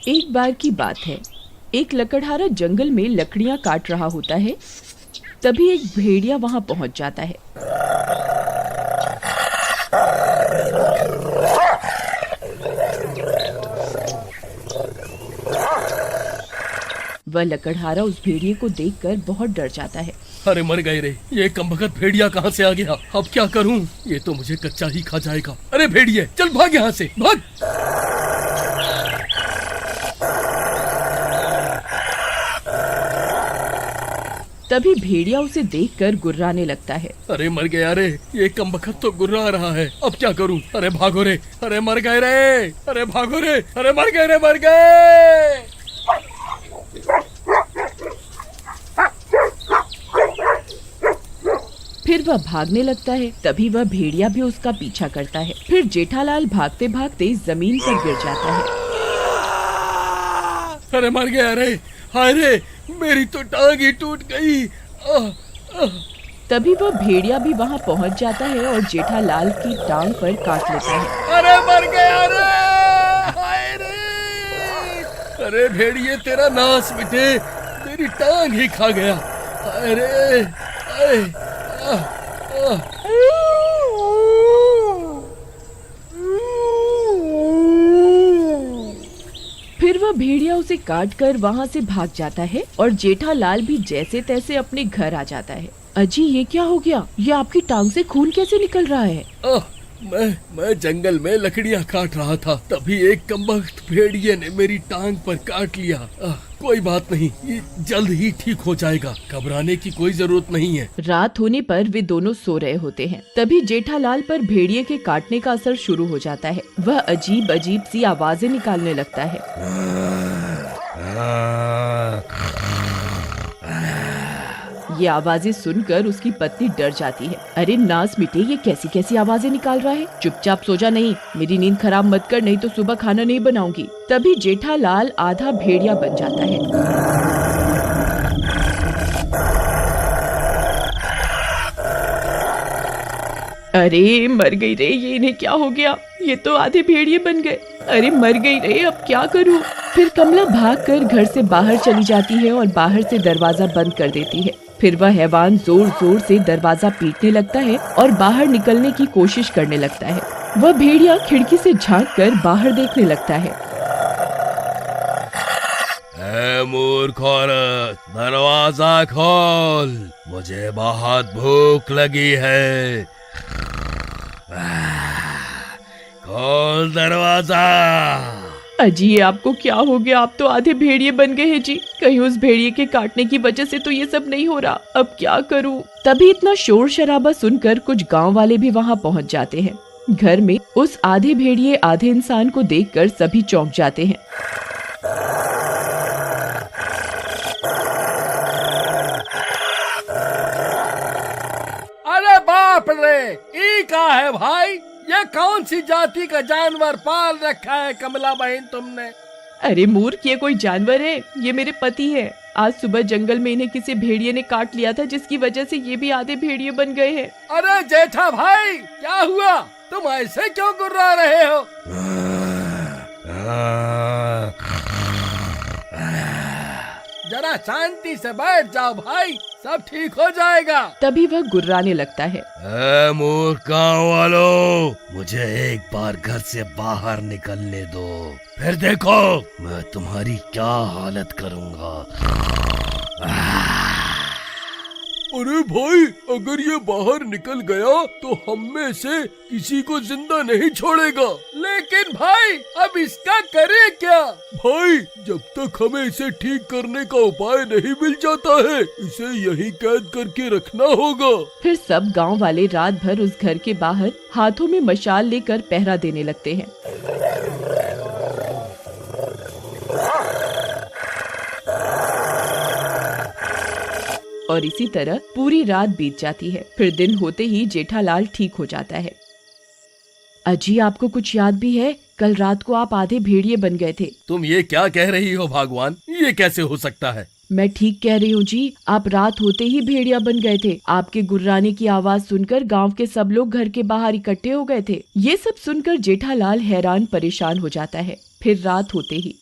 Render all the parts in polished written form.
एक बार की बात है, एक लकड़हारा जंगल में लकड़ियां काट रहा होता है। तभी एक भेड़िया वहां पहुंच जाता है। वह लकड़हारा उस भेड़िए को देखकर बहुत डर जाता है। अरे मर गए रे, ये कमबख्त भेड़िया कहाँ से आ गया? अब क्या करूं? ये तो मुझे कच्चा ही खा जाएगा। अरे भेड़िए, चल भाग यहाँ से, भाग। तभी भेड़िया उसे देखकर गुर्राने लगता है। अरे मर गया रे, ये कमबख्त तो गुर्रा रहा है। अब क्या करूं? अरे भागो रे, अरे मर गए रे, अरे भागो रे, अरे मर गए रे, मर गए। फिर वह भागने लगता है। तभी वह भेड़िया भी उसका पीछा करता है। फिर जेठालाल भागते भागते जमीन पर गिर जाता है। अरे मर गया रे, हाय रे, मेरी तो टांग ही टूट गई। तभी वह भेड़िया भी वहाँ पहुँच जाता है और जेठालाल की टांग पर काट लेता है। अरे मर गया रे, हाय रे। अरे भेड़िए, तेरा नाश मिटे, मेरी टांग ही खा गया। हाय रे, हाय। फिर वह भेड़िया उसे काट कर वहाँ से भाग जाता है और जेठालाल भी जैसे तैसे अपने घर आ जाता है। अजी, ये क्या हो गया? ये आपकी टांग से खून कैसे निकल रहा है? मैं जंगल में लकड़ियाँ काट रहा था, तभी एक कमबख्त भेड़िए ने मेरी टांग पर काट लिया। कोई बात नहीं, ये जल्द ही ठीक हो जाएगा, घबराने की कोई जरूरत नहीं है। रात होने पर वे दोनों सो रहे होते हैं। तभी जेठालाल पर भेड़िए के काटने का असर शुरू हो जाता है। वह अजीब अजीब सी आवाजें निकालने लगता है। ये आवाजें सुनकर उसकी पत्नी डर जाती है। अरे नास मिटे, ये कैसी कैसी आवाजें निकाल रहा है? चुपचाप सो जा, नहीं मेरी नींद खराब मत कर, नहीं तो सुबह खाना नहीं बनाऊंगी। तभी जेठालाल आधा भेड़िया बन जाता है। अरे मर गई रे, ये इन्हें क्या हो गया? ये तो आधे भेड़िए बन गए। अरे मर गई रे, अब क्या करूं? फिर कमला भागकर घर से बाहर चली जाती है और बाहर से दरवाजा बंद कर देती है। फिर वह हैवान जोर जोर से दरवाजा पीटने लगता है और बाहर निकलने की कोशिश करने लगता है। वह भेड़िया खिड़की से झांककर बाहर देखने लगता है। मूर्ख औरत, दरवाजा खोल, मुझे बहुत भूख लगी है। खोल दरवाजा। अजी, ये आपको क्या हो गया? आप तो आधे भेड़िए बन गए हैं जी। कहीं उस भेड़िए के काटने की वजह से तो ये सब नहीं हो रहा। अब क्या करूं? तभी इतना शोर शराबा सुनकर कुछ गांव वाले भी वहां पहुंच जाते हैं। घर में उस आधे भेड़िए आधे इंसान को देखकर सभी चौंक जाते हैं। अरे बाप रे, ये क्या है भाई? ये कौन सी जाति का जानवर पाल रखा है कमला बहन तुमने? अरे मूर्ख, ये कोई जानवर है? ये मेरे पति है। आज सुबह जंगल में इन्हें किसी भेड़िए ने काट लिया था, जिसकी वजह से ये भी आधे भेड़िए बन गए हैं। अरे जेठा भाई, क्या हुआ? तुम ऐसे क्यों गुर्रा रहे हो? जरा शांति से बैठ जाओ भाई, सब ठीक हो जाएगा। तभी वह गुर्राने लगता है। मूर्ख गाँव वालों, मुझे एक बार घर से बाहर निकलने दो, फिर देखो मैं तुम्हारी क्या हालत करूँगा। अरे भाई, अगर ये बाहर निकल गया तो हम में से किसी को जिंदा नहीं छोड़ेगा। लेकिन भाई, अब इसका करे क्या? भाई, जब तक हमें इसे ठीक करने का उपाय नहीं मिल जाता है, इसे यहीं कैद करके रखना होगा। फिर सब गांव वाले रात भर उस घर के बाहर हाथों में मशाल लेकर पहरा देने लगते हैं। और इसी तरह पूरी रात बीत जाती है। फिर दिन होते ही जेठालाल ठीक हो जाता है। अजी, आपको कुछ याद भी है? कल रात को आप आधे भेड़िए बन गए थे। तुम ये क्या कह रही हो भगवान? ये कैसे हो सकता है? मैं ठीक कह रही हूँ जी। आप रात होते ही भेड़िया बन गए थे। आपके गुर्राने की आवाज सुनकर गांव के सब लोग घर के बाहर इकट्ठे हो गए थे। ये सब सुनकर जेठालाल हैरान परेशान हो जाता है। फिर रात होते ही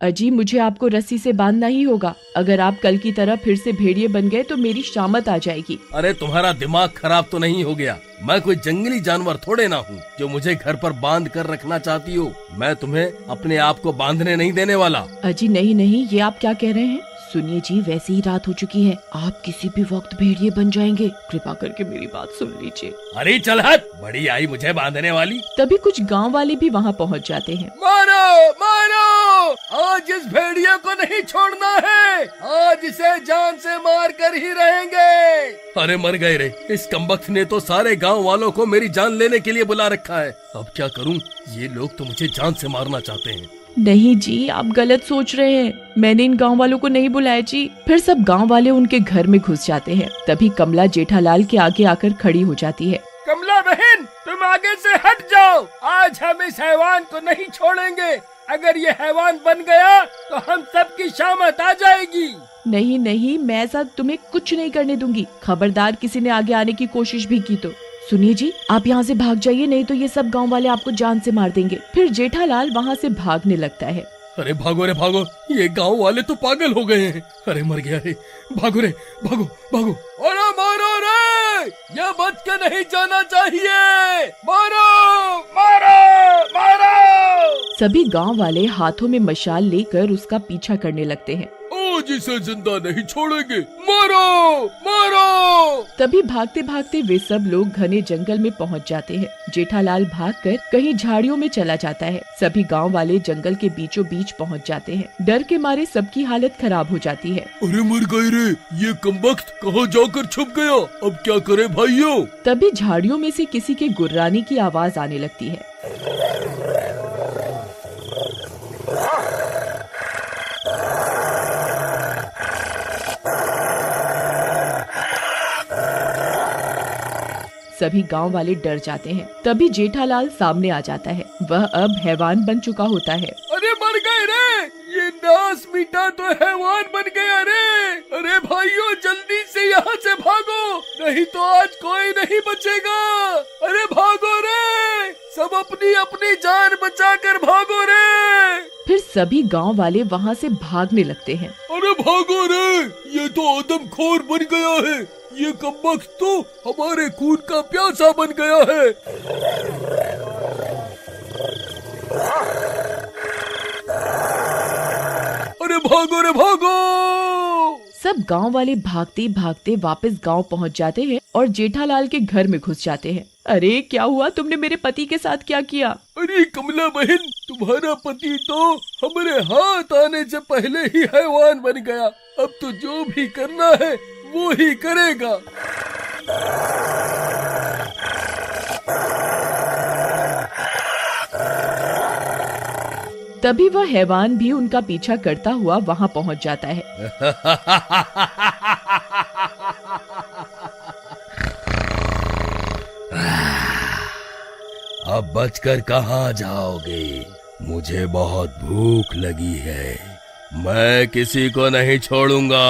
अजी मुझे आपको रस्सी से बांधना ही होगा। अगर आप कल की तरह फिर से भेड़िए बन गए तो मेरी शामत आ जाएगी। अरे तुम्हारा दिमाग खराब तो नहीं हो गया? मैं कोई जंगली जानवर थोड़े ना हूँ जो मुझे घर पर बांध कर रखना चाहती हो। मैं तुम्हें अपने आप को बांधने नहीं देने वाला। अजी नहीं नहीं, ये आप क्या कह रहे हैं? सुनिए जी, वैसे ही रात हो चुकी है, आप किसी भी वक्त भेड़िए बन जाएंगे। कृपा करके मेरी बात सुन लीजिए। अरे चल हट, बड़ी आई मुझे बांधने वाली। तभी कुछ गांव वाले भी वहां पहुंच जाते हैं। मारो मारो, आज इस भेड़िए को नहीं छोड़ना है, आज इसे जान से मार कर ही रहेंगे। अरे मर गए रे, इस कमबख्त ने तो सारे गांव वालों को मेरी जान लेने के लिए बुला रखा है। अब क्या करूं? ये लोग तो मुझे जान से मारना चाहते हैं। नहीं जी, आप गलत सोच रहे हैं, मैंने इन गांव वालों को नहीं बुलाया जी। फिर सब गांव वाले उनके घर में घुस जाते हैं। तभी कमला जेठालाल के आगे आकर खड़ी हो जाती है। कमला बहन, तुम आगे से हट जाओ, आज हम इस हैवान को नहीं छोड़ेंगे। अगर ये हैवान बन गया तो हम सबकी शामत आ जाएगी। नहीं नहीं, मैं ऐसा तुम्हें कुछ नहीं करने दूंगी। खबरदार किसी ने आगे आने की कोशिश भी की तो। सुनिए जी, आप यहाँ से भाग जाइए, नहीं तो ये सब गांव वाले आपको जान से मार देंगे। फिर जेठालाल वहाँ से भागने लगता है। अरे भागो रे भागो, ये गांव वाले तो पागल हो गए हैं। अरे मर गया रे, भागो रे भागो भागो। अरे मारो रे, ये बच के नहीं जाना चाहिए। मारो मारो मारो। सभी गांव वाले हाथों में मशाल लेकर उसका पीछा करने लगते हैं। आज इसे जिंदा नहीं छोड़ेंगे, मारो मारो। तभी भागते भागते वे सब लोग घने जंगल में पहुंच जाते हैं। जेठालाल भागकर कहीं झाड़ियों में चला जाता है। सभी गांव वाले जंगल के बीचों बीच पहुंच जाते हैं। डर के मारे सबकी हालत खराब हो जाती है। अरे मर गए रे, ये कमबख्त कहाँ जाकर छुप गया? अब क्या करे भाइयों? तभी झाड़ियों में से किसी के गुर्राने की आवाज आने लगती है। सभी गांव वाले डर जाते हैं। तभी जेठालाल सामने आ जाता है। वह अब हैवान बन चुका होता है। अरे मर गए रे, ये नास मीठा तो हैवान बन गया रे। अरे भाइयों, जल्दी से यहाँ से भागो, नहीं तो आज कोई नहीं बचेगा। अरे भागो रे, सब अपनी अपनी जान बचाकर भागो रे। फिर सभी गांव वाले वहाँ से भागने लगते हैं। अरे भागो रे, ये तो आदमखोर बन गया है। ये कमबख्त तो हमारे खून का प्यासा बन गया है। अरे भागो रे भागो। सब गांव वाले भागते भागते वापस गांव पहुंच जाते हैं और जेठालाल के घर में घुस जाते हैं। अरे क्या हुआ, तुमने मेरे पति के साथ क्या किया? अरे कमला बहन, तुम्हारा पति तो हमारे हाथ आने से पहले ही हैवान बन गया। अब तो जो भी करना है वो ही करेगा। तभी वह हैवान भी उनका पीछा करता हुआ वहाँ पहुँच जाता है। अब बचकर कहाँ जाओगे? मुझे बहुत भूख लगी है, मैं किसी को नहीं छोड़ूंगा।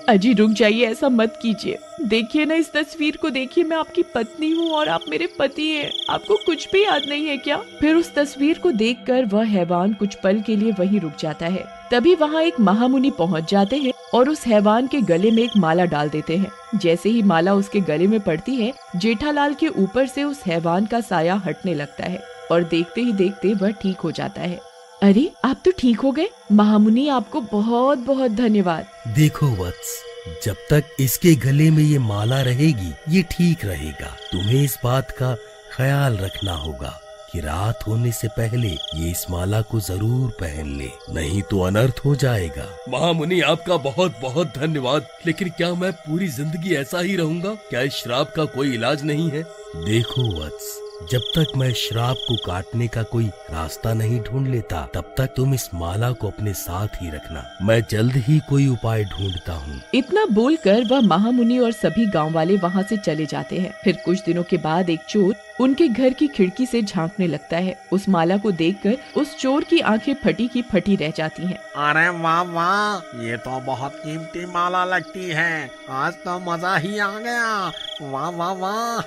अजी रुक जाइए, ऐसा मत कीजिए। देखिए ना, इस तस्वीर को देखिए, मैं आपकी पत्नी हूँ और आप मेरे पति हैं। आपको कुछ भी याद नहीं है क्या? फिर उस तस्वीर को देखकर वह हैवान कुछ पल के लिए वहीं रुक जाता है। तभी वहाँ एक महामुनि पहुँच जाते हैं और उस हैवान के गले में एक माला डाल देते हैं। जैसे ही माला उसके गले में पड़ती है, जेठालाल के ऊपर से उस हैवान का साया हटने लगता है और देखते ही देखते वह ठीक हो जाता है। अरे आप तो ठीक हो गए महामुनि, आपको बहुत बहुत धन्यवाद। देखो वत्स, जब तक इसके गले में ये माला रहेगी ये ठीक रहेगा। तुम्हें इस बात का ख्याल रखना होगा कि रात होने से पहले ये इस माला को जरूर पहन ले, नहीं तो अनर्थ हो जाएगा। महामुनि, आपका बहुत बहुत धन्यवाद। लेकिन क्या मैं पूरी जिंदगी ऐसा ही रहूंगा? क्या इस श्राप का कोई इलाज नहीं है? देखो वत्स, जब तक मैं श्राप को काटने का कोई रास्ता नहीं ढूंढ लेता तब तक तुम इस माला को अपने साथ ही रखना। मैं जल्द ही कोई उपाय ढूंढता हूँ। इतना बोलकर वह महामुनि और सभी गांव वाले वहाँ से चले जाते हैं। फिर कुछ दिनों के बाद एक चोर उनके घर की खिड़की से झांकने लगता है। उस माला को देखकर उस चोर की आंखें फटी की फटी रह जाती हैं। अरे वाह वाह, ये तो बहुत कीमती माला लगती है। आज तो मजा ही आ गया। वाह वाह वाह।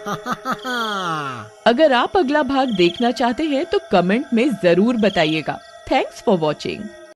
अगर आप अगला भाग देखना चाहते हैं तो कमेंट में जरूर बताइएगा। Thanks for watching.